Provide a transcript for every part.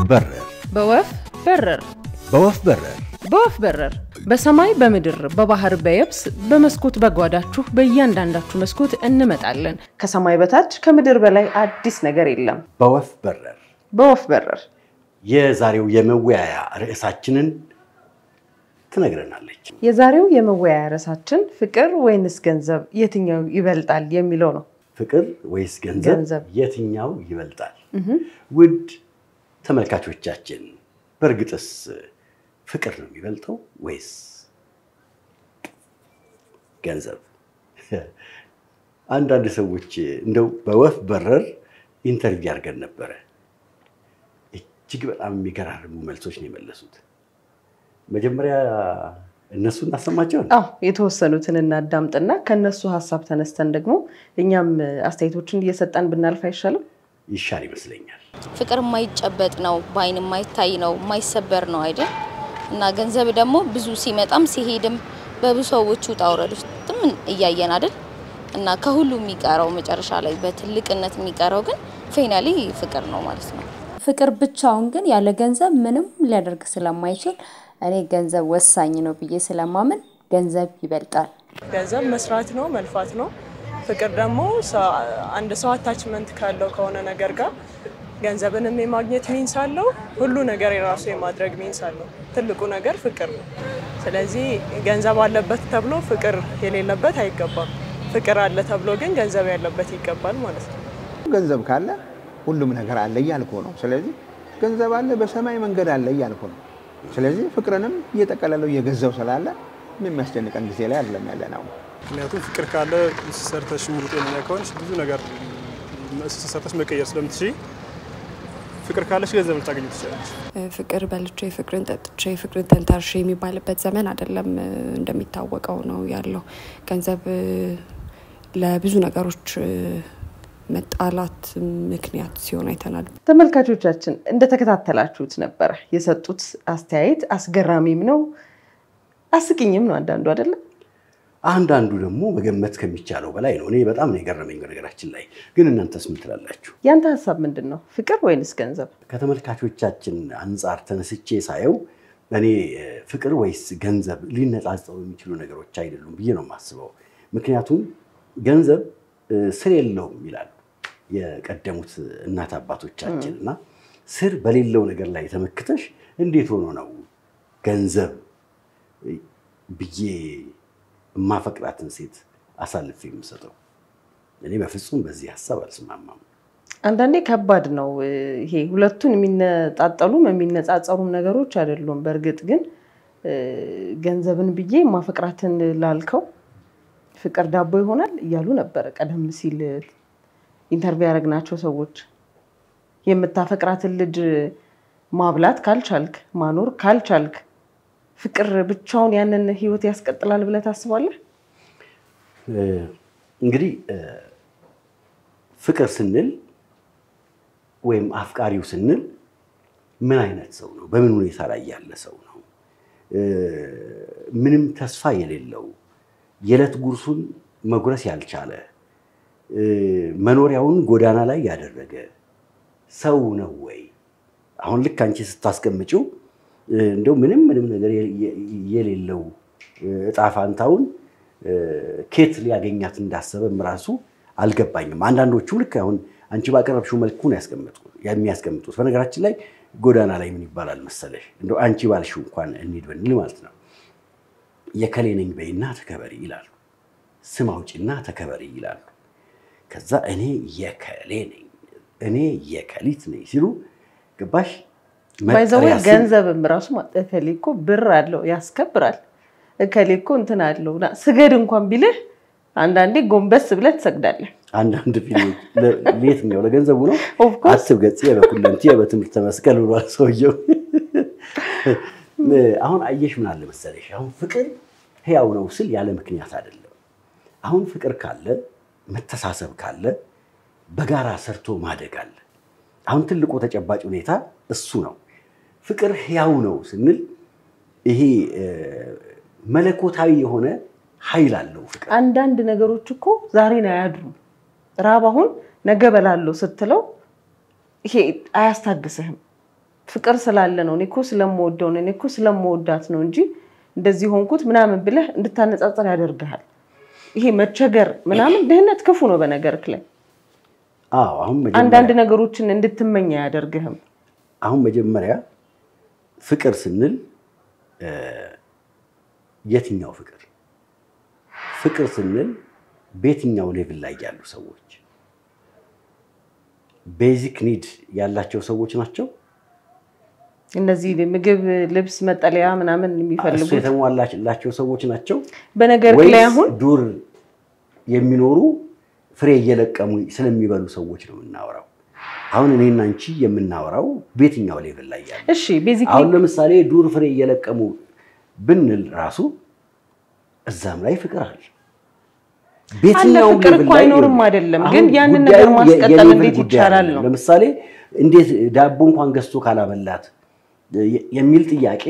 በረር በወፍ በረር በሰማይ በምድር በባህር በየብስ በመስኮት በጓዳችሁ በእያንዳንዳችሁ መስኮት እንመጣለን ከሰማይ በታች ከምድር በላይ አዲስ ነገር የለም በወፍ በረር የዛሬው የመወያያ ርዕሳችንን ትነግረናለች የዛሬው የመወያያ ርዕሳችን ፍቅር ወይንስ ገንዘብ የትኛው ይበልጣል የሚለው ነው ፍቅር ወይስ ገንዘብ የትኛው ይበልጣል ውድ ተመልካቾቻችን በርግጥስ ፍቅር ነው የሚበልጠው ወይስ ገንዘብ አንዳንድ ሰዎች እንደው በወፍ በረር ኢንተርቪው አድርገን ነበር እጅግ በጣም የሚገራርሙ መልሶች ነው የመለሱት መጀመሪያ እነሱ እናሰማቸው የተወሰኑትን እናዳምጥና ከነሱ ሐሳብ ተነስተን ደግሞ እኛም አስተያየቶችን እየሰጣን ብናልፍ አይሻልም ይሻል ይመስለኛል ፍቅር የማይጨበጥ ነው ባይን የማይታይ ነው የማይሰበር ነው አይደል እና ገንዘብ ደግሞ ብዙ ሲመጣም ሲሄድም በብዙዎች ውጣውረድ ውስጥም እያየን አይደል እና ከሁሉ የሚቀረው መጨረሻ ላይ በትልቅነት የሚቀረው ግን ፋይናሊ ፍቅር ነው ማለት ነው ፍቅር ብቻውን ግን ያለ ገንዘብ ምንም ሊያደርግ ስለማይችል እኔ ገንዘብ ወሳኝ ነው ብዬ ስለማመን ገንዘብ ይበልጣል ገንዘብ መስራት ነው መልፋት ነው ፍቅር ደግሞ አንድ ሰው አታችመንት ካለው ከሆነ ነገር ጋር ገንዘብንም የማግኘት ሚንስ አለው ሁሉ ነገር የራሱ የማድረግ ሚንስ አለው ትልቁ ነገር ፍቅር ነው ስለዚህ ገንዘብ አለበት ተብሎ ፍቅር የሌለበት አይገባም ፍቅር አለ ተብሎ ግን ገንዘብ ያለበት ይገባል ማለት ነው ገንዘብ ካለ ሁሉም ነገር አለ ያልኩ ነው ስለዚህ ገንዘብ አለ በሰማይ መንገድ አለ ያልኩ ነው ስለዚህ ፍቅርንም እየተቀለለው የገዛው ስላለ ምን የሚያስጨንቀን ጊዜ ላይ አይደለም ያለነው ምክንያቱም ፍቅር ካለ ሰርተሽ ሙሉ ጤነኛ ከሆንሽ ብዙ ነገር ሰርተሽ መቀየር ስለምትችይ ፍቅር ካለሽ ገንዘብ ልታገኝ ትችላለሽ ፍቅር በልቼ ፍቅርን ጠጥቼ ፍቅርን ተንታርሼ የሚባልበት ዘመን አይደለም እንደሚታወቀው ነው ያለው ገንዘብ ለብዙ ነገሮች መጣላት ምክንያት ሲሆን አይተናል ተመልካቾቻችን እንደተከታተላችሁት ነበር የሰጡት አስተያየት አስገራሚም ነው አስቂኝም ነው አንዳንዱ አይደለ አንዳንዱ ደግሞ መገመት ከሚቻለው በላይ ነው እኔ በጣም ነው የገረመኝ ነገራችን ላይ ግን እናንተስ ምን ትላላችሁ ያንተ ሐሳብ ምንድነው ፍቅር ወይንስ ገንዘብ ከተመልካቾቻችን አንፃር ተነስቼ ሳየው እኔ ፍቅር ወይስ ገንዘብ ሊነጻጸሩ የሚችሉ ነገሮች አይደሉም ብዬ ነው የማስበው ምክንያቱም ገንዘብ ስር የለውም ይላሉ የቀደሙት እናት አባቶቻችንና ስር በሌለው ነገር ላይ ተመክተሽ እንዴት ሆኖ ነው ገንዘብ ብዬ ማፈቅራትን ሴት አሳልፌ የምሰጠው እኔ በፍጹም በዚህ ሐሳብ አልስማማም አንዳንዴ ከባድ ነው ይሄ ሁለቱን የሚነጣጠሉም የሚነጻጸሩም ነገሮች አይደሉም በርግጥ ግን ገንዘብን ብዬ ማፈቅራትን ላልከው ፍቅር ዳቦ ይሆናል ይያሉ ነበር ቀደም ሲል ኢንተርቪው ያረግናቸው ሰዎች የምታፈቅራትን ልጅ ማብላት ካልቻልክ ማኖር ካልቻልክ ፍቅር ብቻውን ያንን ህይወት ያስቀጥላል ብለ ታስባለህ እንግዲህ ፍቅር ስንል ወይም አፍቃሪው ስንል ምን አይነት ሰው ነው በምን ሁኔታ ላይ ያለ ሰው ነው ምንም ተስፋ የሌለው የለት ጉርሱን መጉረስ ያልቻለ መኖሪያውን ጎዳና ላይ ያደረገ ሰው ነው ወይ አሁን ልክ አንቺ ስታስቀምጪው እንደው ምንም ነገር የሌለው እጣፋንታውን ኬት ሊያገኛት እንዳሰበም ራሱ አልገባኝም አንዳንዶቹ ልክ አሁን አንቺ ባቀረብሽው መልኩ ነው የሚያስቀምጡት በነገራችን ላይ ጎዳና ላይ ምን ይባላል መሰለሽ እንደው አንቺ ባልሽው እንኳን እንሂድ በንል ማለት ነው የከሌነኝ በይና ተከበሪ ይላሉ ስም አውጪና ተከበሪ ይላሉ ከዛ እኔ የከሌ ነኝ እኔ የከሊት ነኝ ሲሉ ገባሽ ባይዘው ገንዘብም ራሱ ማጠፈልኩ ብር አለው ያስከብራል እከሌኮ እንትን አለውና ስገድ እንኳን ቢልህ አንዳንዴ ጎንበስ ብለ ተሰግዳለህ አንዳንድ ፊልሞች ለየትኛው ለገንዘቡ ነው አስብ ገጽ የበኩለንቲ በትምህርት መስቀል ብሏል ሰውየው አሁን አየሽ ምን አለ መሰለሽ አሁን ፍቅር ህያው ነው ስል ያለ ምክንያት አይደለም አሁን ፍቅር ካለ መተሳሰብ ካለ በጋራ ሰርቶ ማደግ አለ አሁን ትልቁ ተጨባጭ ሁኔታ እሱ ነው ፍቅር ህያው ነው ስንል ይሄ መለኮታዊ የሆነ ኃይል አለው ፍቅር አንዳንድ ነገሮች እኮ ዛሬ ነው ያድሩ ራብ አሁን ነገ በላለው ስትለው ይሄ አያስታግስህም ፍቅር ስላለ ነው እኔ እኮ ስለምወደው ነው እኔ እኮ ስለምወዳት ነው እንጂ እንደዚህ ሆንኩት ምናምን ብለህ እንድታነጻጽር ያደርጋል ይሄ መቸገር ምናምን ድህነት ክፉ ነው በነገርክ ላይ አሁን አንዳንድ ነገሮችን እንድትመኛ ያደርግህም አሁን መጀመሪያ ፍቅር ስንል የትኛው ፍቅር ስንል በየትኛው ሌቭል ላይ ያሉ ሰዎች ቤዚክ ኒድ ያላቸው ሰዎች ናቸው እነዚህ ምግብ ልብስ መጠለያ ምናምን የሚፈልጉት የተሟላላቸው ሰዎች ናቸው በነገር ላይ አሁን ዱር የሚኖሩ ፍሬ እየለቀሙ ስለሚበሉ ሰዎች ነው የምናወራው አሁን እኔና አንቺ የምናወራው በየትኛው ሌቭል ላይ ያለው እሺ ቤዚክ አሁን ለምሳሌ ዱር ፍሬ እየለቀሙ ብንል ራሱ እዛም ላይ ፍቅር አለ በየትኛው ሌቭል ላይ አይኖርም አይደለም ግን ያንን ነገር ማስቀጠል እንዴት ይቻላል ነው ለምሳሌ እንዴት ዳቦ እንኳን ገዝቶ ካላበላት የሚል ጥያቄ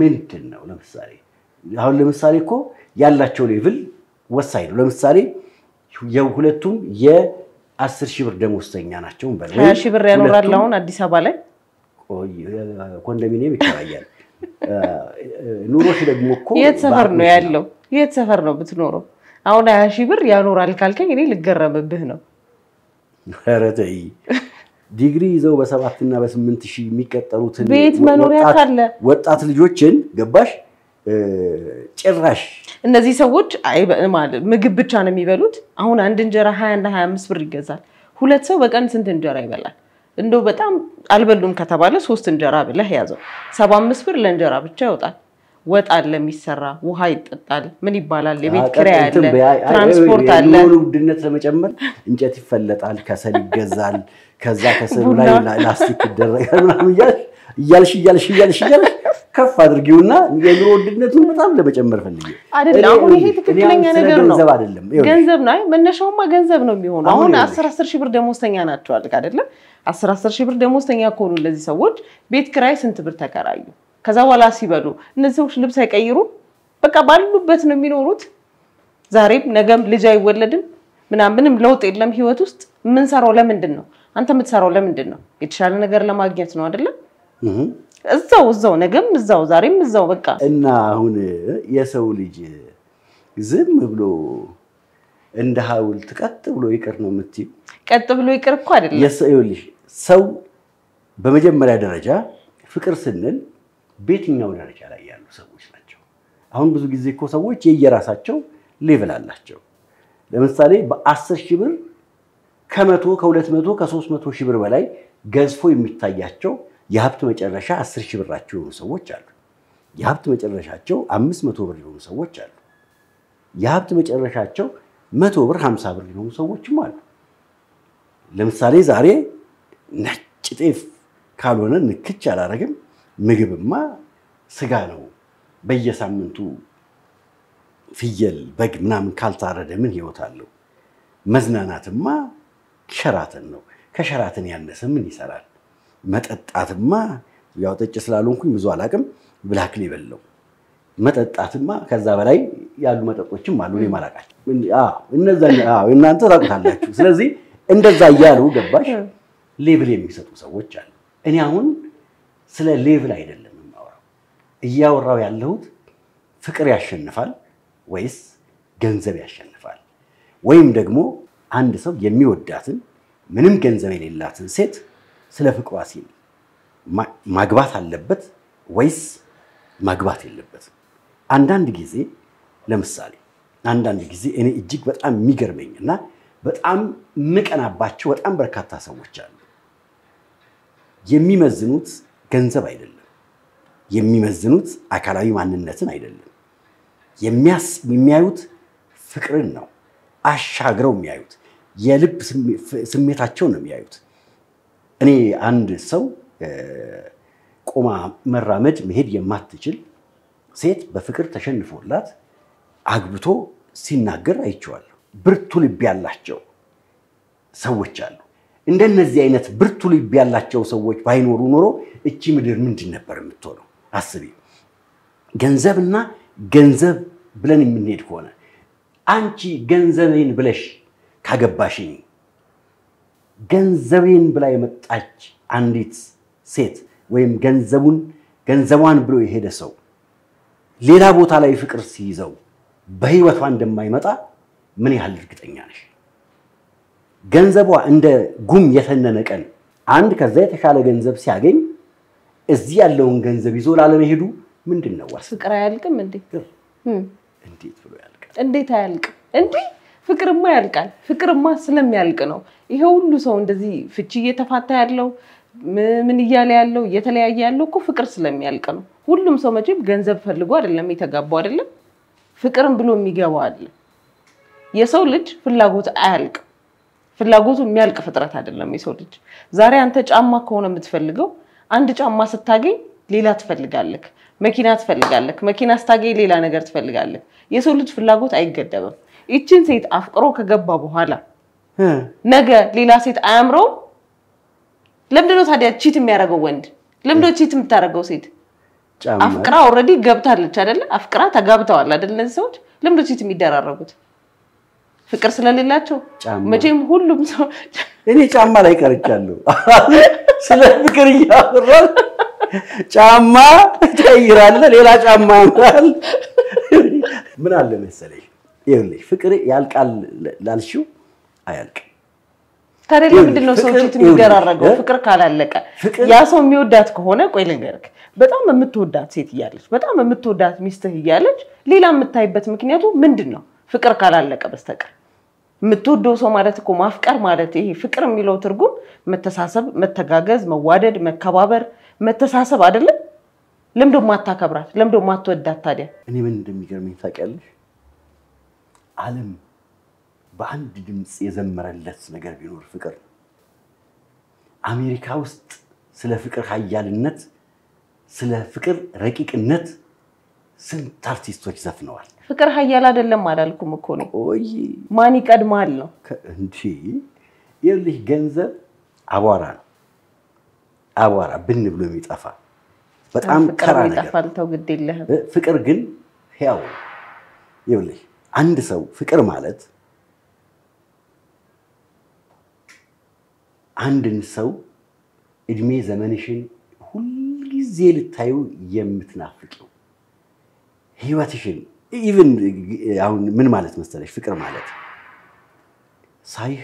ምንድነው አሁን ለምሳሌ እኮ ያላቸው ሌቭል ወሳኝ ነው ለምሳሌ የሁለቱም የ10 ሺህ ብር ደሞዝተኛ ናቸው እንበል 20 ሺህ ብር ያኖራል አሁን አዲስ አበባ ላይ ኮንዶሚኒየም ይከራያል ኑሮሽ ደግሞ እኮ የት ሰፈር ነው ያለው የት ሰፈር ነው ብትኖረው አሁን 20 ሺህ ብር ያኖራል ካልከኝ እኔ ልገረምብህ ነው አረተይ ዲግሪ ይዘው በ7 እና በ8 ሺህ የሚቀጠሩትን ቤት መኖሪያ ካለ ወጣት ልጆችን ገባሽ ጭራሽ እነዚህ ሰዎች ማለት ምግብ ብቻ ነው የሚበሉት አሁን አንድ እንጀራ 20 እና 25 ብር ይገዛል ሁለት ሰው በቀን ስንት እንጀራ ይበላል እንደው በጣም አልበሉም ከተባለ 3 እንጀራ ብለህ ያዘው 75 ብር ለእንጀራ ብቻ ይወጣል ወጥ አለ የሚሰራ ውሃ ይጠጣል ምን ይባላል የቤት ኪራይ አለ ትራንስፖርት አለ ውድነት ለመጨመር እንጨት ይፈለጣል ከሰል ይገዛል ከዛ ከሰሉ ላይ ላስቲክ ይደረጋል ምናምን እያልሽ ከፍ አድርጊውና የኑሮ ውድነቱን በጣም ለመጨመር ፈልጊ አይደል አሁን ይሄ ትክክለኛ ነገር ነው ገንዘብ ነው መነሻውማ ገንዘብ ነው የሚሆነው አሁን 10 ሺህ ብር ደሞዝተኛ ናቸው አልክ አይደል 10 ሺህ ብር ደሞዝተኛ ከሆኑ ለዚህ ሰዎች ቤት ኪራይ ስንት ብር ተከራዩ ከዛ በኋላ ሲበሉ እነዚህ ሰዎች ልብስ አይቀይሩ በቃ ባሉበት ነው የሚኖሩት ዛሬም ነገም ልጅ አይወለድም ምንም ለውጥ የለም ህይወት ውስጥ ምን ሰራው ለምንድን ነው አንተ የምትሰራው ለምንድን ነው የተሻለ ነገር ለማግኘት ነው አይደል እዛው ነገም እዛው ዛሬም እዛው በቃ እና አሁን የሰው ልጅ ዝም ብሎ እንደ ሐውልት ቀጥ ብሎ ይቀር ነው የምትይ ቀጥ ብሎ ይቀር እኮ አይደለም ሰው በመጀመሪያ ደረጃ ፍቅር ስንል በየትኛው ደረጃ ላይ ያሉ ሰዎች ናቸው አሁን ብዙ ጊዜ እኮ ሰዎች የየራሳቸው ሌቭል አላቸው ለምሳሌ በ10 ሺህ ብር ከ100 ከ200 ከ300 ሺህ ብር በላይ ገዝፎ የሚታያቸው የሀብት መጨረሻ 10 ሺህ ብራቸው የሆኑ ሰዎች አሉ የሀብት መጨረሻቸው 500 ብር የሆኑ ሰዎች አሉ የሀብት መጨረሻቸው 100 ብር 50 ብር የሆኑ ሰዎችም አሉ ለምሳሌ ዛሬ ነጭ ጤፍ ካልሆነ ንክች አላረግም ምግብማ ስጋ ነው በየሳምንቱ ፍየል በግ ምናምን ካልታረደ ምን ህይወት አለው መዝናናትማ ሸራተን ነው ከሸራተን ያነሰ ምን ይሰራል መጠጣትማ ያው ጠጭ ስላልሆንኩኝ ብዙ አላቅም ብላክ ሌቭል ነው መጠጣትማ ከዛ በላይ ያሉ መጠጦችም አሉ እኔ ማላቃቸው እነዛ እናንተ ታውቃላችሁ ስለዚህ እንደዛ ያያሉ ገባሽ ሌቭል የሚሰጡ ሰዎች አሉ እኔ አሁን ስለ ሌቭል አይደለም የማወራው እያወራው ያለሁት ፍቅር ያሸንፋል ወይስ ገንዘብ ያሸንፋል ወይም ደግሞ አንድ ሰው የሚወዳትን ምንም ገንዘብ የሌላትን ሴት ስለ ፍቅሯ ሲል ማግባት አለበት ወይስ ማግባት የለበት አንዳንድ ጊዜ ለምሳሌ አንዳንድ ጊዜ እኔ እጅግ በጣም የሚገርመኝና በጣም ምቀናባቸው በጣም በርካታ ሰዎች አሉ የሚመዝኑት ገንዘብ አይደለም የሚመዝኑት አካላዊ ማንነትን አይደለም የሚያዩት ፍቅርን ነው አሻግረው የሚያዩት የልብ ስሜታቸው ነው የሚያዩት እኔ አንድ ሰው ቆማ መራመድ መሄድ የማትችል ሴት በፍቅር ተሸንፎላት አግብቶ ሲናገር አይቼዋለሁ ብርቱ ልብ ያላቸው ሰዎች አሉ እንደነዚህ አይነት ብርቱ ልብ ያላቸው ሰዎች ባይኖሩ ኖሮ እቺ ምድር ምንድን ነበር የምትሆነው አስቢ ገንዘብና ገንዘብ ብለን የምንሄድ ከሆነ አንቺ ገንዘቤን ብለሽ ካገባሽኝ ገንዘቤን ብላ የመጣች አንዲት ሴት ወይም ገንዘቧን ብሎ የሄደ ሰው ሌላ ቦታ ላይ ፍቅር ሲይዘው በህይወቷ እንደማይመጣ ምን ያህል እርግጠኛ ነሽ? ገንዘቧ እንደ ጉም የተነነ ቀን አንድ ከዛ የተሻለ ገንዘብ ሲያገኝ እዚህ ያለውን ገንዘብ ይዞ ላለመሄዱ ምንድነው ዋስ? ፍቅር አያልቅም እንዴ? እንዴት ብሎ ያልቃል? እንዴት አያልቅም እንዴ? ፍቅርማ ያልቃል። ፍቅርማ ስለሚያልቅ ነው ይሄ ሁሉ ሰው እንደዚህ ፍቺ እየተፋታ ያለው ምን እያለ ያለው እየተለያየ ያለው እኮ ፍቅር ስለሚያልቅ ነው። ሁሉም ሰው መቼም ገንዘብ ፈልጎ አይደለም የተጋባው አይደለም። ፍቅርን ብሎ የሚገባው አይደል? የሰው ልጅ ፍላጎት አያልቅ። ፍላጎቱ የሚያልቅ ፍጥረት አይደለም የሰው ልጅ። ዛሬ አንተ ጫማ ከሆነ የምትፈልገው አንድ ጫማ ስታገኝ ሌላ ትፈልጋለህ፣ መኪና ትፈልጋለህ፣ መኪና ስታገኝ ሌላ ነገር ትፈልጋለህ። የሰው ልጅ ፍላጎት አይገደብም። እቺን ሴት አፍቅሮ ከገባ በኋላ ነገ ሌላ ሴት አያምረው? ለምንድነው ታዲያ ቺት የሚያደርገው ወንድ? ለምንድነው ቺት የምታደርገው ሴት? አፍቅራ ኦሬዲ ገብታለች አይደለ? አፍቅራ ተጋብተዋል አይደል? እነዚህ ሰዎች ለምንድነው ቺት የሚደራረጉት? ፍቅር ስለሌላቸው? መቼም ሁሉም ሰው እኔ ጫማ ላይ ቀርቻለሁ። ስለ ፍቅር እያወራን ጫማ ትቀይራለህ፣ ሌላ ጫማ ያምራል። ምን አለ መሰለሽ ይኸውልሽ ፍቅር ያልቃል ላልሽው አያልቅም። ታዲያ ለምንድነው ሰው ቺት የሚደራረገው? ፍቅር ካላለቀ ያ ሰው የሚወዳት ከሆነ ቆይ ልንገርክ፣ በጣም የምትወዳት ሴት እያለች በጣም የምትወዳት ሚስትህ እያለች ሌላ የምታይበት ምክንያቱ ምንድነው? ፍቅር ካላለቀ በስተቀር የምትወደው ሰው ማለት እኮ ማፍቀር ማለት ይሄ ፍቅር የሚለው ትርጉም መተሳሰብ፣ መተጋገዝ፣ መዋደድ፣ መከባበር፣ መተሳሰብ አይደለም? ለምንድነው ማታከብራት? ለምንድነው ማትወዳት ታዲያ? እኔ ምን እንደሚገርመኝ ታውቂያለሽ? ዓለም በአንድ ድምጽ የዘመረለት ነገር ቢኖር ፍቅር። አሜሪካ ውስጥ ስለ ፍቅር ኃያልነት ስለ ፍቅር ረቂቅነት ስንት አርቲስቶች ዘፍነዋል። ፍቅር ኃያል አይደለም አላልኩም እኮ ነው። ቆይ ማን ይቀድማል ነው እንጂ ይልህ ገንዘብ አቧራ ነው። አቧራ ብን ብሎ የሚጠፋ በጣም ከራ ነገር ይጠፋል። ተው ግድ የለህም። ፍቅር ግን ያው ይልህ አንድ ሰው ፍቅር ማለት አንድን ሰው እድሜ ዘመንሽን ሁሉ ጊዜ ልታዩ የምትናፍቂው ህይወትሽን ኢቭን አሁን ምን ማለት መሰለሽ ፍቅር ማለት ሳይህ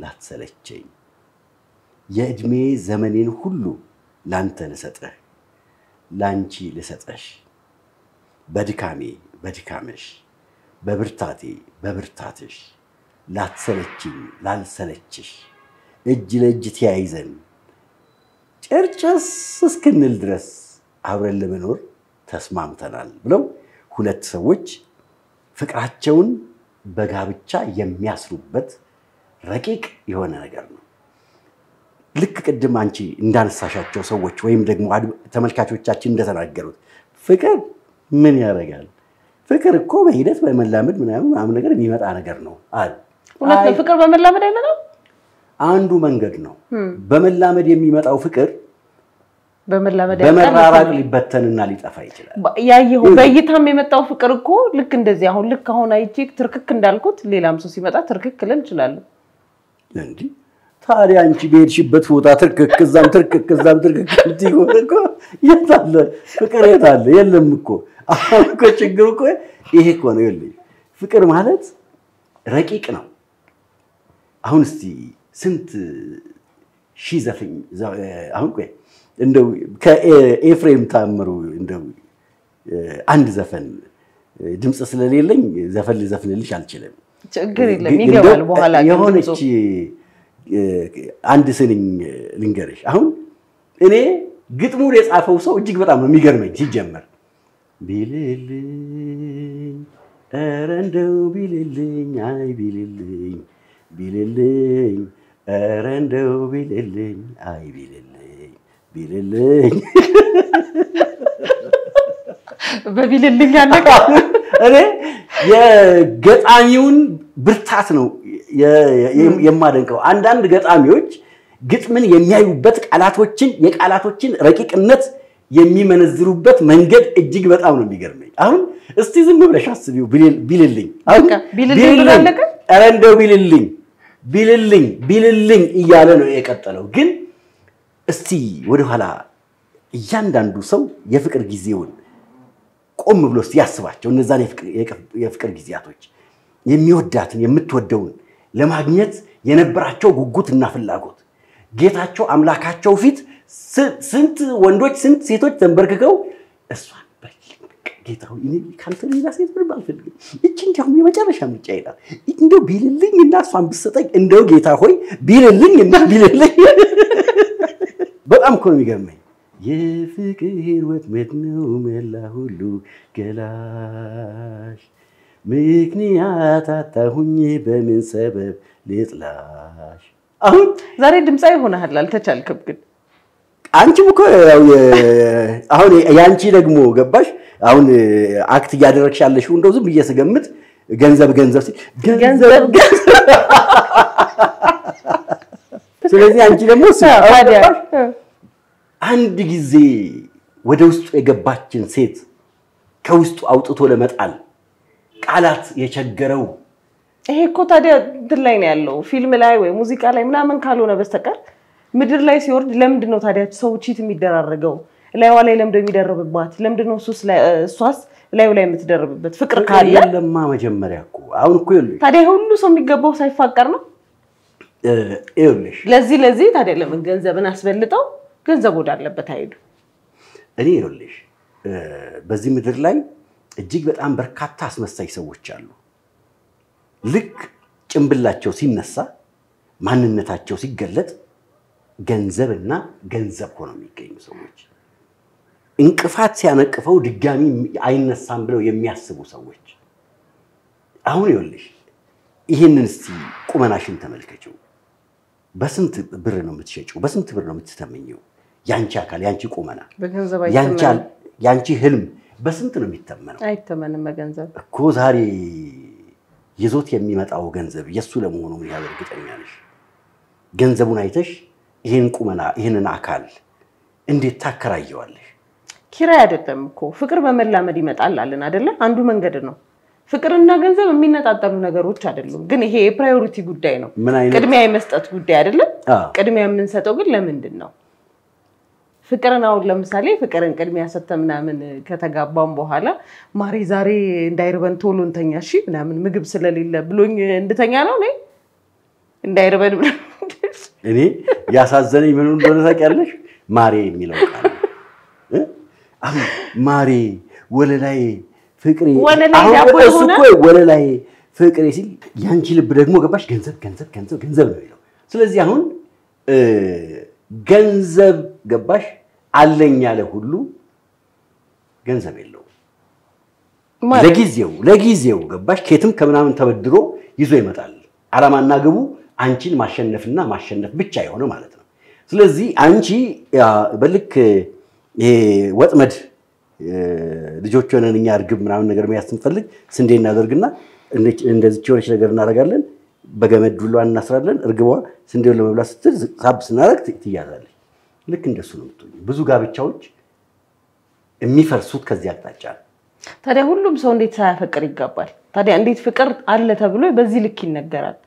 ላትሰለቸኝ የእድሜ ዘመኔን ሁሉ ላንተ ልሰጥህ ላንቺ ልሰጥሽ በድካምሽ በብርታትሽ ላትሰለችኝ ላልሰለችሽ እጅ ለእጅ ተያይዘን ጨርጨስ እስክንል ድረስ አብረን ለመኖር ተስማምተናል ብለው ሁለት ሰዎች ፍቅራቸውን በጋብቻ የሚያስሩበት ረቂቅ የሆነ ነገር ነው። ልክ ቅድም አንቺ እንዳነሳሻቸው ሰዎች ወይም ደግሞ ተመልካቾቻችን እንደተናገሩት ፍቅር ምን ያደርጋል? ፍቅር እኮ በሂደት በመላመድ ምናምን ነገር የሚመጣ ነገር ነው አለ። ሁለት ፍቅር በመላመድ አይመጣም? አንዱ መንገድ ነው። በመላመድ የሚመጣው ፍቅር በመራራቅ ሊበተንና ሊጠፋ ይችላል። ያየው በእይታም የመጣው ፍቅር እኮ ልክ እንደዚህ አሁን አይቼክ ትርክክ እንዳልኩት ሌላም ሰው ሲመጣ ትርክክ ልን ይችላል እንዴ? ታዲያ አንቺ በሄድሽበት ቦታ ትርክክ እዛም ትርክክ እንዲሆን እኮ የታለ ፍቅር የታለ? የለም እኮ። አሁን እኮ ችግሩ እኮ ይሄ እኮ ነው። ይኸውልሽ ፍቅር ማለት ረቂቅ ነው። አሁን እስቲ ስንት ሺህ ዘፈን አሁን ቆይ እንደው ከኤፍሬም ታምሩ እንደው አንድ ዘፈን ድምጽ ስለሌለኝ ዘፈን ልዘፍንልሽ አልችልም። ችግር የለም ይገባል። በኋላ የሆነች አንድ ስንኝ ልንገርሽ። አሁን እኔ ግጥሙን የጻፈው ሰው እጅግ በጣም ነው የሚገርመኝ። ሲጀመር ቢልልኝ ኧረ እንደው ቢልልኝ አይ ቢልልኝ ኧረ እንደው ቢልልኝ አይ ቢልልኝ በቢልልኝ አለቀ። እኔ የገጣሚውን ብርታት ነው የማደንቀው። አንዳንድ ገጣሚዎች ግጥምን የሚያዩበት የቃላቶችን ረቂቅነት የሚመነዝሩበት መንገድ እጅግ በጣም ነው የሚገርመኝ። አሁን እስቲ ዝም ብለሽ አስቢው። ቢልልኝ አሁን ቢልልኝ አለቀ። ኧረ እንደው ቢልልኝ እያለ ነው የቀጠለው። ግን እስቲ ወደኋላ እያንዳንዱ ሰው የፍቅር ጊዜውን ቆም ብሎ ያስባቸው። እነዛን የፍቅር ጊዜያቶች የሚወዳትን የምትወደውን ለማግኘት የነበራቸው ጉጉትና ፍላጎት ጌታቸው አምላካቸው ፊት ስንት ወንዶች ስንት ሴቶች ተንበርክከው እሷን ጌታው እኔ ካንተ ሌላ ሴት ምንም አልፈልግም እቺ እንዲያውም የመጨረሻ ምርጫ ይላል እንደው ቢልልኝና እሷን ብትሰጠኝ እንደው ጌታ ሆይ ቢልልኝና ቢልልኝ በጣም እኮ ነው የሚገርመኝ የፍቅር ወጥመድ ነው መላ ሁሉ ገላሽ ምክንያት አጣሁኝ በምን ሰበብ ልጥላሽ አሁን ዛሬ ድምጻዊ ሆነሃል አልተቻልክም ግን አንቺም እኮ አሁን ያንቺ ደግሞ ገባሽ አሁን አክት ያደረግሽ ያለሽው እንደው ዝም እየሰገምት ገንዘብ ሲል ገንዘብ ስለዚህ አንቺ ደግሞ አንድ ጊዜ ወደ ውስጡ የገባችን ሴት ከውስጡ አውጥቶ ለመጣል ቃላት የቸገረው ይሄ እኮ ታዲያ እንትን ላይ ነው ያለው ፊልም ላይ ወይ ሙዚቃ ላይ ምናምን ካልሆነ በስተቀር ምድር ላይ ሲወርድ ለምንድን ነው ታዲያ ሰው ቺት የሚደራረገው ላይዋ ላይ ለምንድን ነው የሚደረብባት ለምንድን ነው እሷስ ላይው ላይ የምትደረብበት ፍቅር ካለ ለማ መጀመሪያ እኮ አሁን እኮ ይኸውልሽ ታዲያ ሁሉ ሰው የሚገባው ሳይፋቀር ነው ይኸውልሽ ለዚህ ታዲያ ለምን ገንዘብን አስበልጠው ገንዘብ ወዳለበት አይዱ እኔ ይኸውልሽ በዚህ ምድር ላይ እጅግ በጣም በርካታ አስመሳይ ሰዎች አሉ ልክ ጭምብላቸው ሲነሳ ማንነታቸው ሲገለጥ ገንዘብና ገንዘብ ሆነው የሚገኙ ሰዎች እንቅፋት ሲያነቅፈው ድጋሚ አይነሳም ብለው የሚያስቡ ሰዎች አሁን ይኸውልሽ ይሄንን እስቲ ቁመናሽን ተመልከቺው በስንት ብር ነው የምትሸጪው በስንት ብር ነው የምትተመኘው ያንቺ አካል ያንቺ ቁመና በገንዘብ ያንቺ ህልም በስንት ነው የሚተመነው አይተመንም በገንዘብ እኮ ዛሬ ይዞት የሚመጣው ገንዘብ የሱ ለመሆኑ ምን ያህል እርግጠኛ ነሽ ገንዘቡን አይተሽ ይሄን ቁመና ይሄንን አካል እንዴት ታከራየዋለሽ ኪራይ አይደለም እኮ ፍቅር በመላመድ ይመጣል አለን አይደለ አንዱ መንገድ ነው ፍቅርና ገንዘብ የሚነጣጠሉ ነገሮች አይደሉም ግን ይሄ የፕራዮሪቲ ጉዳይ ነው ቅድሚያ የመስጠት ጉዳይ አይደለ ቅድሚያ የምንሰጠው ግን ለምንድን ነው ፍቅርን አሁን ለምሳሌ ፍቅርን ቅድሚያ ሰተምናምን ከተጋባም በኋላ ማሪ ዛሬ እንዳይርበን ቶሎ እንተኛ እሺ ምናምን ምግብ ስለሌለ ብሎኝ እንድተኛ ነው ነይ እንዳይርበን እኔ ያሳዘነኝ ምን እንደሆነ ታውቂያለሽ ማሪ የሚለው ቃል ማሪ ወለላይ ፍቅሬ አሁን እኮ ወለላይ ፍቅሬ ሲል ያንቺ ልብ ደግሞ ገባሽ ገንዘብ ነው ይለው ስለዚህ አሁን ገንዘብ ገባሽ አለኝ ያለ ሁሉ ገንዘብ የለው ለጊዜው ገባሽ ከየትም ከምናምን ተበድሮ ይዞ ይመጣል አላማና ግቡ አንቺን ማሸነፍና ማሸነፍ ብቻ ይሆነ ማለት ነው ስለዚህ አንቺ በልክ ወጥመድ ልጆች ሆነን እኛ እርግብ ምናምን ነገር የሚያስተምፈልግ ስንዴ እናደርግና እንደዚህ ሆነች ነገር እናደርጋለን በገመድ ዱሏን እናስራለን እርግቧ ስንዴውን ለመብላት ስትል ሳብ ስናረግ ትያዛለች ልክ እንደሱ ነው የምትሆኚው ብዙ ጋብቻዎች የሚፈርሱት ከዚህ አቅጣጫ ታዲያ ሁሉም ሰው እንዴት ሳያፈቅር ይጋባል ታዲያ እንዴት ፍቅር አለ ተብሎ በዚህ ልክ ይነገራል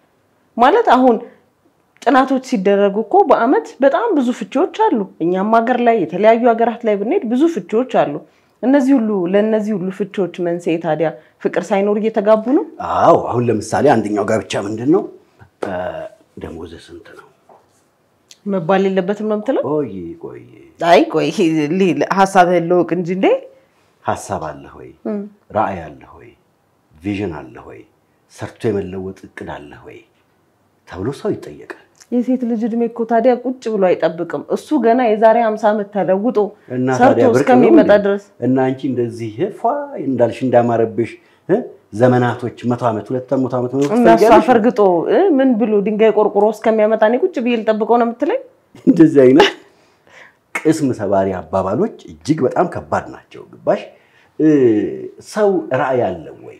ማለት አሁን ጥናቶች ሲደረጉ እኮ በአመት በጣም ብዙ ፍቺዎች አሉ እኛም ሀገር ላይ የተለያዩ ሀገራት ላይ ብንሄድ ብዙ ፍቺዎች አሉ ለነዚህ ሁሉ ፍቺዎች መንስኤ ታዲያ ፍቅር ሳይኖር እየተጋቡ ነው አዎ አሁን ለምሳሌ አንደኛው ጋብቻ ምንድነው ደሞዝ ስንት ነው መባል የለበትም ነው የምትለው ቆይ ሐሳብ ለውቅ እንጂ እንዴ ሐሳብ አለ ሆይ ራዕይ አለ ሆይ ቪዥን አለ ሆይ ሰርቶ የመለወጥ እቅድ አለ ሆይ ተብሎ ሰው ይጠየቃል የሴት ልጅ እድሜ እኮ ታዲያ ቁጭ ብሎ አይጠብቅም እሱ ገና የዛሬ 50 ዓመት ተለውጦ ሰርቶ እስከሚመጣ ድረስ እና አንቺ እንደዚህ እንዳልሽ እንዳማረብሽ ዘመናቶች 100 ዓመት 200 ዓመት ነው እና አፈርግጦ ምን ብሎ ድንጋይ ቆርቆሮ እስከሚያመጣ ነው ቁጭ ብዬ ልጠብቀው ነው የምትለኝ እንደዚህ አይነት ቅስም ሰባሪ አባባሎች እጅግ በጣም ከባድ ናቸው ግባሽ ሰው ራዕይ አለው ወይ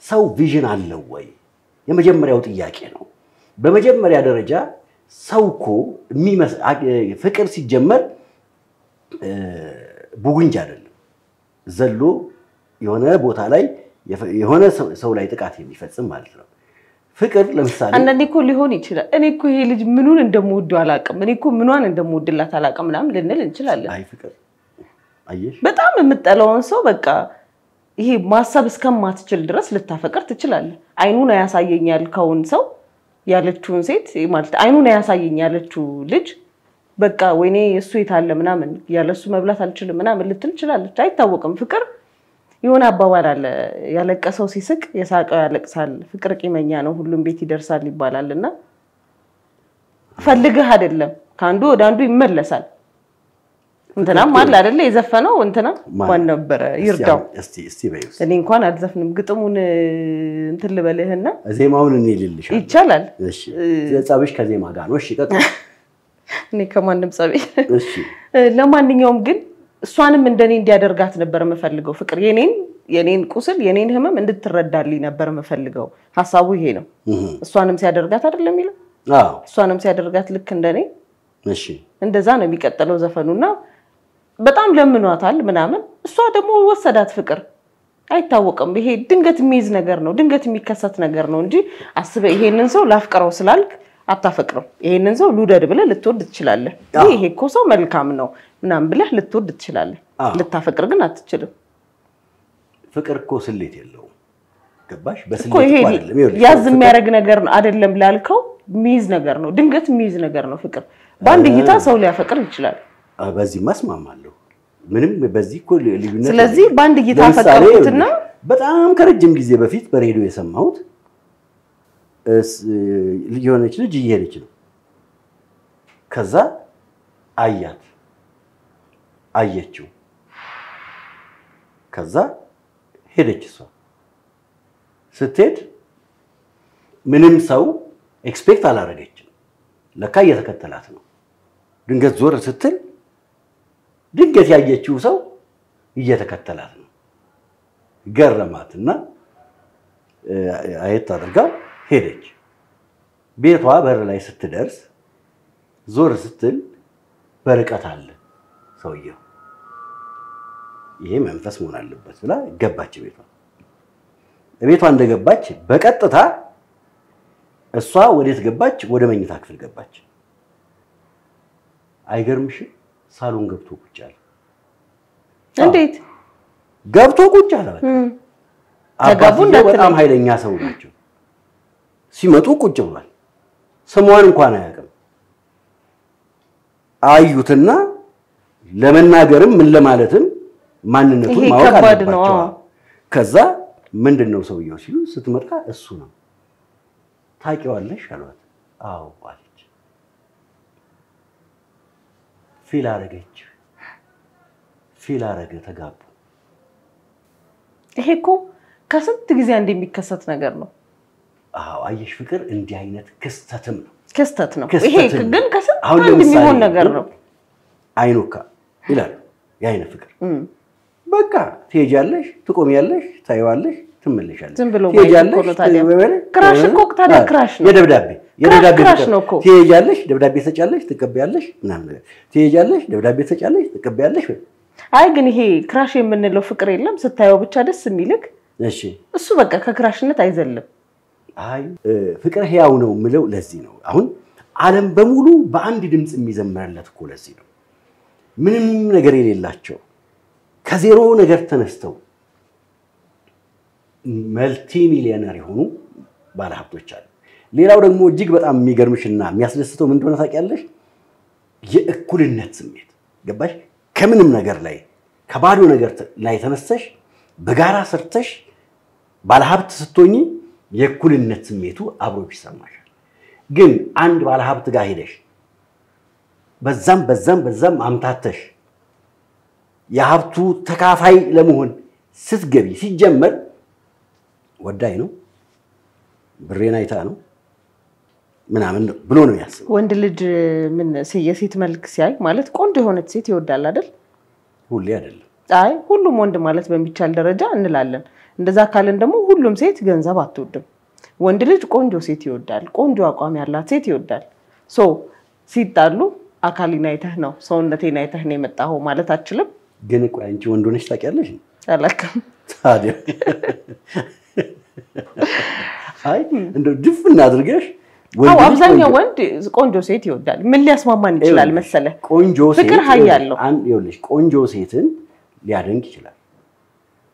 ሰው ቪዥን አለው ወይ የመጀመሪያው ጥያቄ ነው በመጀመሪያ ደረጃ ሰውኮ ፍቅር ሲጀመር ቡጉንጅ አይደለም ዘሎ የሆነ ቦታ ላይ የሆነ ሰው ላይ ጥቃት የሚፈጽም ማለት ነው ፍቅር ለምሳሌ አንዳንዴ እኮ ሊሆን ይችላል እኔ እኮ ይሄ ልጅ ምኑን እንደምወደው አላውቅም እኔ እኮ ምኗን እንደምወድላት አላውቅም ምናምን ልንል እንችላለን አይ ፍቅር አየሽ በጣም የምጠላውን ሰው በቃ ይሄ ማሰብ እስከማትችል ድረስ ልታፈቅር ትችላለህ አይኑን ያሳየኛል ካውን ሰው ያለችውን ሴት ማለት አይኑን ያሳየኝ ያለችው ልጅ በቃ ወይኔ እሱ የታለ ምናምን ያለሱ መብላት አልችልም ምናምን ልትል ትችላለች አይታወቅም ፍቅር የሆነ አባባል አለ ያለቀሰው ሲስቅ የሳቀው ያለቅሳል ፍቅር ቂመኛ ነው ሁሉም ቤት ይደርሳል ይባላልና ፈልገህ አይደለም ካንዱ ወደ አንዱ ይመለሳል እንትና ማለት አይደለ የዘፈነው እንትና ማን ነበር ይርዳው እስቲ በይው እኔ እንኳን አልዘፍንም ግጥሙን እንትን ልበልህና ዜማውን እኔ ልልሻለሁ ይቻላል እሺ ጻብሽ ከዜማ ጋር ነው እሺ ቀጥታ እኔ ከማንም ጻብ እሺ ለማንኛውም ግን እሷንም እንደኔ እንዲያደርጋት ነበር መፈልገው ፍቅር የኔን ቁስል የኔን ህመም እንድትረዳልኝ ነበር መፈልገው ሐሳቡ ይሄ ነው እሷንም ሲያደርጋት አይደለም ይላል አዎ እሷንም ሲያደርጋት ልክ እንደኔ እሺ እንደዛ ነው የሚቀጥለው ዘፈኑና በጣም ለምኗታል ምናምን እሷ ደግሞ ወሰዳት ፍቅር አይታወቅም ይሄ ድንገት የሚይዝ ነገር ነው ድንገት የሚከሰት ነገር ነው እንጂ አስበ ይሄንን ሰው ላፍቀረው ስላልክ አታፈቅረው ይሄንን ሰው ሉደድ ብለ ልትወድ ትችላለህ ይሄ እኮ ሰው መልካም ነው ምናምን ብለ ልትወድ ትችላለህ ልታፈቅር ግን አትችልም ፍቅር እኮ ስሌት የለውም ገባሽ በስሌት እኮ አይደለም ያዝ የሚያረግ ነገር አይደለም ላልከው ሚይዝ ነገር ነው ድንገት ሚይዝ ነገር ነው ፍቅር ባንድ እይታ ሰው ሊያፈቅር ይችላል በዚህ ማስማማለሁ ምንም በዚህ እኮ ልዩነት ስለዚህ ባንድ እይታ ፈቀርኩትና በጣም ከረጅም ጊዜ በፊት በሬዲዮ የሰማሁት የሆነች ልጅ እየሄደች ነው ከዛ አየችው ከዛ ሄደች እሷ ስትሄድ ምንም ሰው ኤክስፔክት አላረገችም ለካ እየተከተላት ነው ድንገት ዞር ስትል ድንገት ያየችው ሰው እየተከተላት ነው ገረማትና አየት አድርጋው ሄደች ቤቷ በር ላይ ስትደርስ ዞር ስትል በርቀት አለ ሰውየው ይሄ መንፈስ መሆን አለበት ብላ ገባች ቤቷ እንደገባች በቀጥታ እሷ ወዴት ገባች ወደ መኝታ ክፍል ገባች አይገርምሽ ሳሎን ገብቶ ቁጭ አለ እንዴት ገብቶ ቁጭ አለ አባቱ በጣም ኃይለኛ ሰው ናቸው ሲመጡ ቁጭ ብሏል ስሟን እንኳን አያውቅም አዩትና ለመናገርም ምን ለማለትም ማንነቱን ማወቅ አለባቸው ከዛ ምንድነው ሰውየው ሲሉ ስትመጣ እሱ ነው ታቂዋለሽ አሏት አዎ አለች ፊል አረገ ተጋቡ ይሄ እኮ ከስንት ጊዜ አንድ የሚከሰት ነገር ነው አዎ አየሽ ፍቅር እንዲህ አይነት ክስተት ነው ይሄ ግን ከስንት አንድ የሚሆን ነገር ነው አይኑካ ይላል ያይነ ፍቅር በቃ ትሄጃለሽ ትቆሚያለሽ ታይዋለሽ ትመለሻለሽ ዝም ብሎ ክራሽ እኮ ታዲያ ክራሽ ነው የደብዳቤ ክራሽ ነው እኮ ትሄጃለሽ ደብዳቤ ተጫለሽ ትቀበያለሽ ምናምን ነገር ትሄጃለሽ ደብዳቤ ተጫለሽ ትቀበያለሽ አይ ግን ይሄ ክራሽ የምንለው ፍቅር የለም ስታየው ብቻ ደስ የሚልክ እሺ እሱ በቃ ከክራሽነት አይዘልም አይ ፍቅር ህያው ነው ምለው ለዚህ ነው አሁን ዓለም በሙሉ በአንድ ድምጽ የሚዘምርለት እኮ ለዚህ ነው ምንም ነገር የሌላቸው ከዜሮ ነገር ተነስተው መልቲ ሚሊዮነር የሆኑ ባለሀብቶች አሉ ሌላው ደግሞ እጅግ በጣም የሚገርምሽና የሚያስደስተው ምን እንደሆነ ታውቂያለሽ የእኩልነት ስሜት ገባሽ ከምንም ነገር ላይ ከባዶ ነገር ላይ ተነስተሽ በጋራ ሰርተሽ ባለሀብት ስትሆኚ የእኩልነት ስሜቱ አብሮሽ ይሰማሻል ግን አንድ ባለሀብት ጋር ሄደሽ በዛም አምታተሽ የሀብቱ ተካፋይ ለመሆን ስትገቢ ሲጀመር ወዳይ ነው ብሬን አይታ ነው ምናምን ብሎ ነው ያስበው ወንድ ልጅ ምን የሴት መልክ ሲያይ ማለት ቆንጆ የሆነች ሴት ይወዳል አይደል ሁሌ አይደለም አይ ሁሉም ወንድ ማለት በሚቻል ደረጃ እንላለን እንደዛ ካለን ደግሞ ሁሉም ሴት ገንዘብ አትወድም ወንድ ልጅ ቆንጆ ሴት ይወዳል ቆንጆ አቋም ያላት ሴት ይወዳል ሶ ሲጣሉ አካሊና አይተህ ነው ሰውነቴን አይተህ ነው የመጣው ማለት አትችልም ግን እኮ አንቺ ወንድ ሆነሽ ታውቂያለሽ አላውቅም ታዲያ አይ እንደው ድፍና አድርገሽ አብዛኛው ወንድ ቆንጆ ሴት ይወዳል ምን ሊያስማማን ይችላል መሰለ ቆንጆ ሴት ፍቅር ኃያለው ይኸውልሽ ቆንጆ ሴትን ሊያደንቅ ይችላል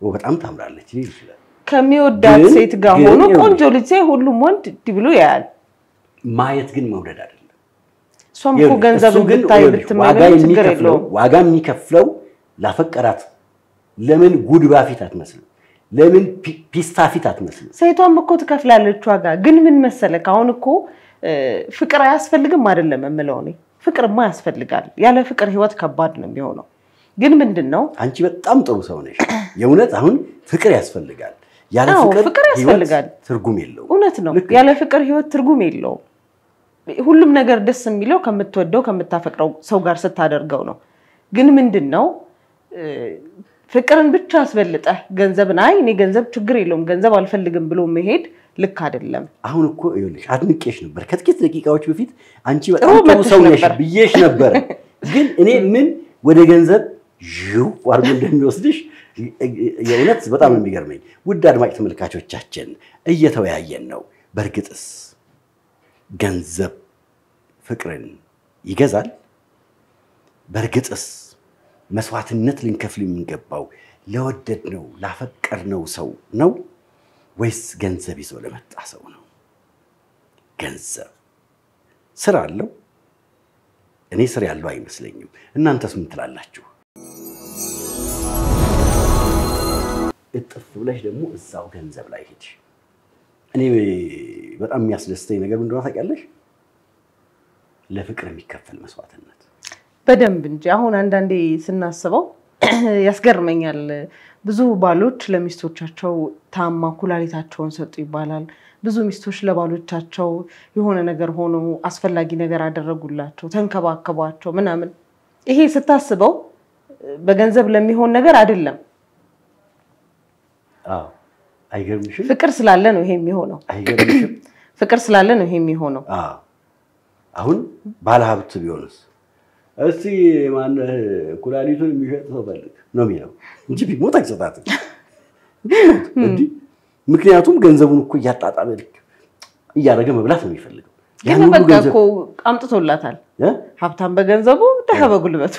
በጣም ታምራለች ይችላል ከሚወዳት ሴት ጋር ሆኖ ቆንጆ ልጅ ሁሉም ወንድ ብሎ ያያል ማየት ግን መውደድ አይደለም ሷም እኮ ገንዘብ ብታይ ብትመለከት ችግር የለውም ዋጋ የሚከፍለው ላፈቀራት ለምን ጉድባ ፊት አትመስል ለምን ፒስታ ፊት አትመስል ሴቷም እኮ ትከፍላለች ዋጋ ግን ምን መሰለክ አሁን እኮ ፍቅር አያስፈልግም አይደለም እምለው ነው ፍቅርማ ያስፈልጋል ያለ ፍቅር ህይወት ከባድ ነው የሚሆነው ግን ምንድነው አንቺ በጣም ጥሩ ሰው ነሽ የእውነት አሁን ፍቅር ያስፈልጋል ያለ ፍቅር ያስፈልጋል ትርጉም የለውም እውነት ነው ያለ ፍቅር ህይወት ትርጉም የለውም ሁሉም ነገር ደስ የሚለው ከምትወደው ከምታፈቅረው ሰው ጋር ስታደርገው ነው ግን ምንድነው ፍቅርን ብቻ አስበልጠህ ገንዘብን አይ እኔ ገንዘብ ችግር የለውም ገንዘብ አልፈልግም ብሎ መሄድ ልክ አይደለም አሁን እኮ ይኸውልሽ አድንቄሽ ነበር ከጥቂት ደቂቃዎች በፊት አንቺ በጣም ጥሩ ሰው ነሽ ብዬሽ ነበር ግን እኔ ምን ወደ ገንዘብ ጅው አርጎ እንደሚወስድሽ የእውነት በጣም የሚገርመኝ ውድ አድማጭ ተመልካቾቻችን እየተወያየን ነው በርግጥስ ገንዘብ ፍቅርን ይገዛል በርግጥስ መስዋዕትነት ልንከፍል የሚገባው ለወደድነው ላፈቀርነው ሰው ነው ወይስ ገንዘብ ይዞ ለመጣ ሰው ነው ገንዘብ ስራ አለው እኔ ስራ ያለው አይመስለኝም እናንተስ ምን ትላላችሁ እጥፍ ብለሽ ደግሞ እዛው ገንዘብ ላይ ሄድሽ እኔ በጣም የሚያስደስተኝ ነገር ምንድነው ታውቂያለሽ ለፍቅር የሚከፈል መስዋዕትነት በደንብ እንጂ አሁን አንዳንዴ ስናስበው ያስገርመኛል ብዙ ባሎች ለሚስቶቻቸው ታማ ኩላሊታቸውን ሰጡ ይባላል ብዙ ሚስቶች ለባሎቻቸው የሆነ ነገር ሆኖ አስፈላጊ ነገር አደረጉላቸው ተንከባከቧቸው ምናምን ይሄ ስታስበው በገንዘብ ለሚሆን ነገር አይደለም አይገርምሽም ፍቅር ስላለ ነው ይሄ የሚሆነው አይገርምሽም ፍቅር ስላለ ነው ይሄ የሚሆነው አሁን ባለሀብት ቢሆንስ እስቲ ማን ኩላሊቱን የሚሸጥ ሰው ፈልግ ነው የሚለው እንጂ ቢሞት አይሰጣትም እንዴ ምክንያቱም ገንዘቡን እኮ ያጣጣመ እያደረገ መብላት ነው የሚፈልገው ግን በቃ እኮ አምጥቶላታል ሀብታም በገንዘቡ ደሃ በጉልበቱ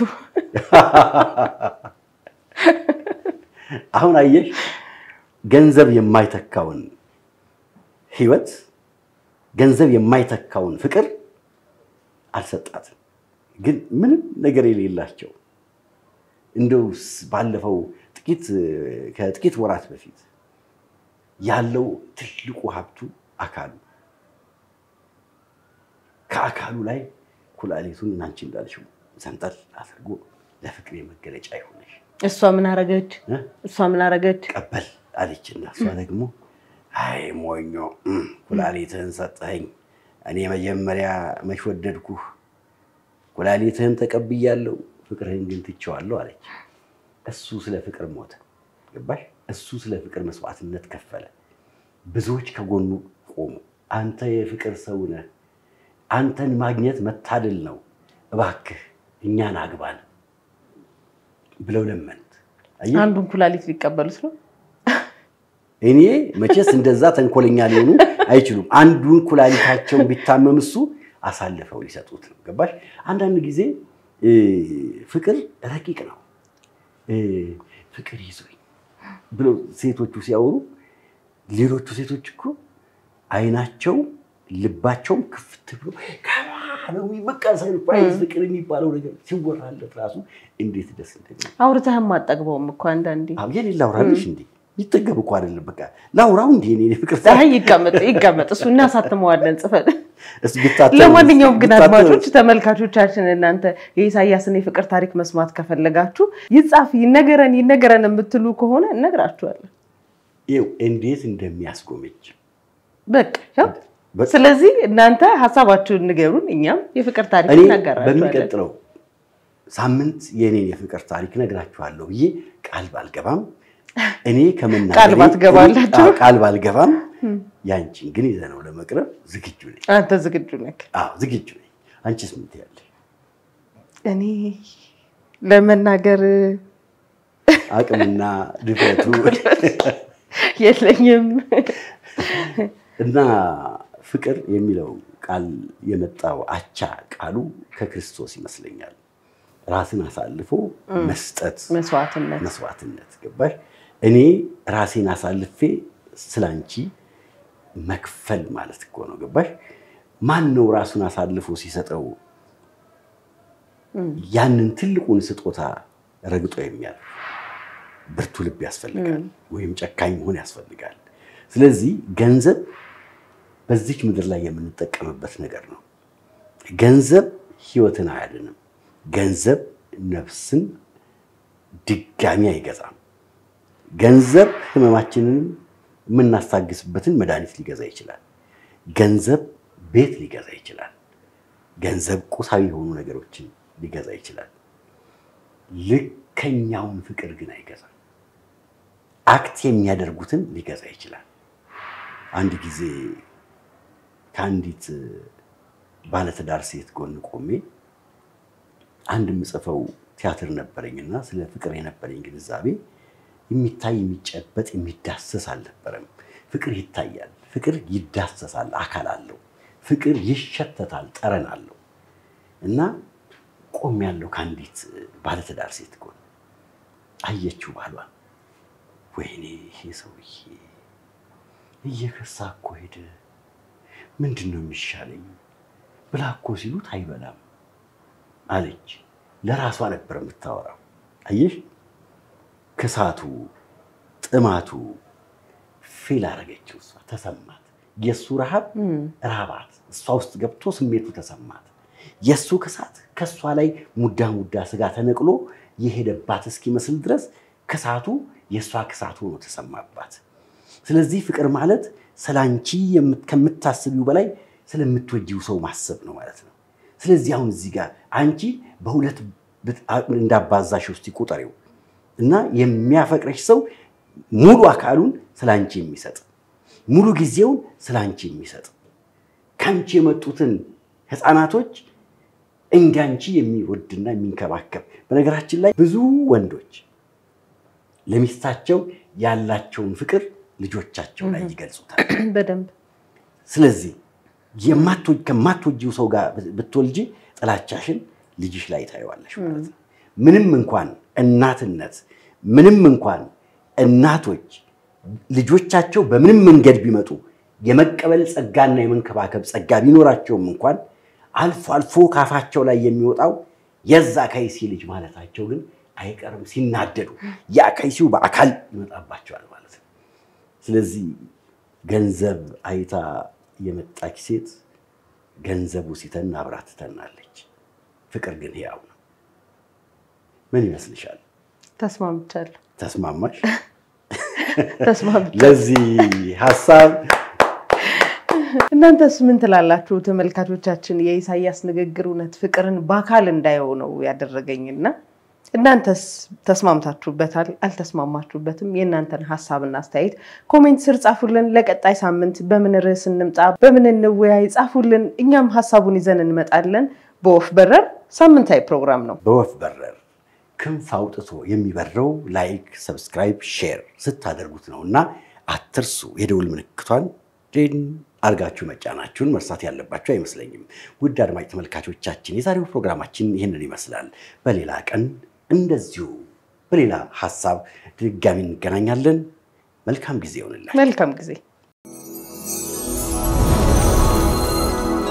አሁን አየሽ ገንዘብ የማይተካውን ህይወት ገንዘብ የማይተካውን ፍቅር አልሰጣትም ግን ምንም ነገር የሌላቸው እንደው ባለፈው ከጥቂት ወራት በፊት ያለው ትልቁ ሀብቱ አካሉ ከአካሉ ላይ ኩላሊቱን አንቺ እንዳልሽው ሰንጠል አድርጎ ለፍቅር የመገለጫ ይሆነሽ እሷ ምን አረገች ቀበል አለችና እሷ ደግሞ አይ ሞኞ ኩላሊትህን ሰጠኸኝ እኔ መጀመሪያ መሽወደድኩህ ኩላሊትህን ተቀብያለሁ ፍቅርህን ግን ትቼዋለሁ አለች እሱ ስለ ፍቅር ሞተ ገባሽ እሱ ስለ ፍቅር መስዋዕትነት ከፈለ ብዙዎች ከጎኑ ቆሙ አንተ የፍቅር ሰው ነህ አንተን ማግኘት መታደል ነው እባክህ እኛን አግባን ብለው ለመኑት አንዱን ኩላሊት ሊቀበሉት ነው እኔ መቼስ እንደዛ ተንኮለኛ ሊሆኑ አይችሉም አንዱን ኩላሊታቸውን ቢታመም እሱ አሳልፈው ሊሰጡት ነው ገባሽ አንዳንድ ጊዜ ፍቅር ረቂቅ ነው ፍቅር ይዞኝ ብሎ ሴቶቹ ሲያወሩ ሌሎቹ ሴቶች እኮ አይናቸው ልባቸው ክፍት ብሎ ካለው የሚመቀሰል ፕራይስ ፍቅር የሚባለው ነገር ሲወራለት ራሱ እንዴት ደስ እንደሚል አውርተህም አጣግበውም እኮ አንዳንዴ አብየን ላውራልሽ እንዴ ይተገብ እኮ አይደለም በቃ ላውራው እንዴ እኔ ፍቅር ሳይ ይቀመጥ እሱና ሳትመዋለን ጽፈን ለማንኛውም ግን አድማጮች ተመልካቾቻችን እናንተ የኢሳያስን የፍቅር ታሪክ መስማት ከፈለጋችሁ ይጻፍ ይነገረን የምትሉ ከሆነ እነግራችኋለን ይው እንዴት እንደሚያስጎመጅ በቃ ስለዚህ እናንተ ሐሳባችሁን ንገሩን እኛም የፍቅር ታሪክ እናገራችኋለን በሚቀጥለው ሳምንት የኔን የፍቅር ታሪክ ነግራችኋለሁ ብዬ ቃል ባልገባም እኔ ከመናገሬ ቃል ባልገባም ያንቺን ግን ይዘነው ለመቅረብ ዝግጁ ነኝ አንተ ዝግጁ ነህ አዎ ዝግጁ ነኝ አንቺስ ምን ትያለሽ እኔ ለመናገር አቅምና ድፍረቱ የለኝም እና ፍቅር የሚለው ቃል የመጣው አቻ ቃሉ ከክርስቶስ ይመስለኛል። ራስን አሳልፎ መስጠት መስዋዕትነት ገባሽ? እኔ ራሴን አሳልፌ ስላንቺ መክፈል ማለት እኮ ነው ገባሽ? ማን ነው ራሱን አሳልፎ ሲሰጠው ያንን ትልቁን ስጦታ ረግጦ የሚያልፍ? ብርቱ ልብ ያስፈልጋል ወይም ጨካኝ መሆን ያስፈልጋል። ስለዚህ ገንዘብ በዚህ ምድር ላይ የምንጠቀምበት ነገር ነው። ገንዘብ ህይወትን አያድንም። ገንዘብ ነፍስን ድጋሚ አይገዛም። ገንዘብ ህመማችንን የምናስታግስበትን መድኃኒት ሊገዛ ይችላል። ገንዘብ ቤት ሊገዛ ይችላል። ገንዘብ ቁሳዊ የሆኑ ነገሮችን ሊገዛ ይችላል። ልከኛውን ፍቅር ግን አይገዛም። አክት የሚያደርጉትን ሊገዛ ይችላል። አንድ ጊዜ ከአንዲት ባለትዳር ሴት ጎን ቆሜ አንድ ምጽፈው ቲያትር ነበረኝና ስለ ፍቅር የነበረኝ ግንዛቤ የሚታይ የሚጨበጥ የሚዳሰስ አልነበረም። ፍቅር ይታያል፣ ፍቅር ይዳሰሳል፣ አካል አለው። ፍቅር ይሸተታል፣ ጠረን አለው። እና ቆም ያለው ከአንዲት ባለትዳር ሴት ጎን አየችው ባሏን። ወይኔ ይሄ ሰውዬ እየከሳ እኮ ሄደ፣ ምንድነው የሚሻለኝ ብላ እኮ ሲሉት አይበላም አለች። ለራሷ ነበር የምታወራው። አየሽ ከሳቱ ጥማቱ ፊል አረገችው። እሷ ተሰማት። የሱ ረሃብ ራባት እሷ ውስጥ ገብቶ ስሜቱ ተሰማት። የሱ ከሳት ከሷ ላይ ሙዳ ስጋ ተነቅሎ የሄደባት እስኪመስል ድረስ ከሳቱ የሷ ከሳቱ ሆኖ ተሰማባት። ስለዚህ ፍቅር ማለት ስላንቺ ከምታስቢው በላይ ስለምትወጂው ሰው ማሰብ ነው ማለት ነው። ስለዚህ አሁን እዚህ ጋር አንቺ በሁለት እንዳባዛሽ ውስጥ ይቆጠሪው እና የሚያፈቅርሽ ሰው ሙሉ አካሉን ስላንቺ የሚሰጥ ሙሉ ጊዜውን ስላንቺ የሚሰጥ ካንቺ የመጡትን ህፃናቶች እንዳንቺ የሚወድና የሚንከባከብ። በነገራችን ላይ ብዙ ወንዶች ለሚስታቸው ያላቸውን ፍቅር ልጆቻቸው ላይ ይገልጹታል በደንብ። ስለዚህ ከማትወጂው ሰው ጋር ብትወልጂ ጥላቻሽን ልጅሽ ላይ ታይዋለሽ ማለት ነው። ምንም እንኳን እናቶች ልጆቻቸው በምንም መንገድ ቢመጡ የመቀበል ጸጋና የመንከባከብ ጸጋ ቢኖራቸውም እንኳን አልፎ አልፎ ካፋቸው ላይ የሚወጣው የዛ ከይሲ ልጅ ማለታቸው ግን አይቀርም። ሲናደዱ ያ ከይሲው በአካል ይመጣባቸዋል ማለት ነው። ስለዚህ ገንዘብ አይታ የመጣች ሴት ገንዘቡ ሲተን አብራ ትተናለች። ፍቅር ግን ያው ነው። ምን ይመስልሻል? ተስማምቻለሁ። ተስማማሽ? ተስማምቻለሁ። ለዚህ ሐሳብ እናንተስ ምን ትላላችሁ ተመልካቾቻችን? የኢሳያስ ንግግር እውነት ፍቅርን በአካል እንዳየው ነው ያደረገኝና እናንተስ ተስማምታችሁበታል አልተስማማችሁበትም? የእናንተን ሐሳብና አስተያየት ኮሜንት ስር ጻፉልን። ለቀጣይ ሳምንት በምን ርዕስ እንምጣ በምን እንወያይ ጻፉልን። እኛም ሐሳቡን ይዘን እንመጣለን። በወፍ በረር ሳምንታዊ ፕሮግራም ነው። በወፍ በረር ክንፍ አውጥቶ የሚበረው ላይክ፣ ሰብስክራይብ፣ ሼር ስታደርጉት ነውና አትርሱ። የደውል ምልክቷን ዲን አርጋችሁ መጫናችሁን መርሳት ያለባችሁ አይመስለኝም። ውድ አድማጭ ተመልካቾቻችን የዛሬው ፕሮግራማችን ይሄንን ይመስላል። በሌላ ቀን እንደዚሁ በሌላ ሐሳብ ድጋሚ እንገናኛለን። መልካም ጊዜ ይሁንላችሁ። መልካም ጊዜ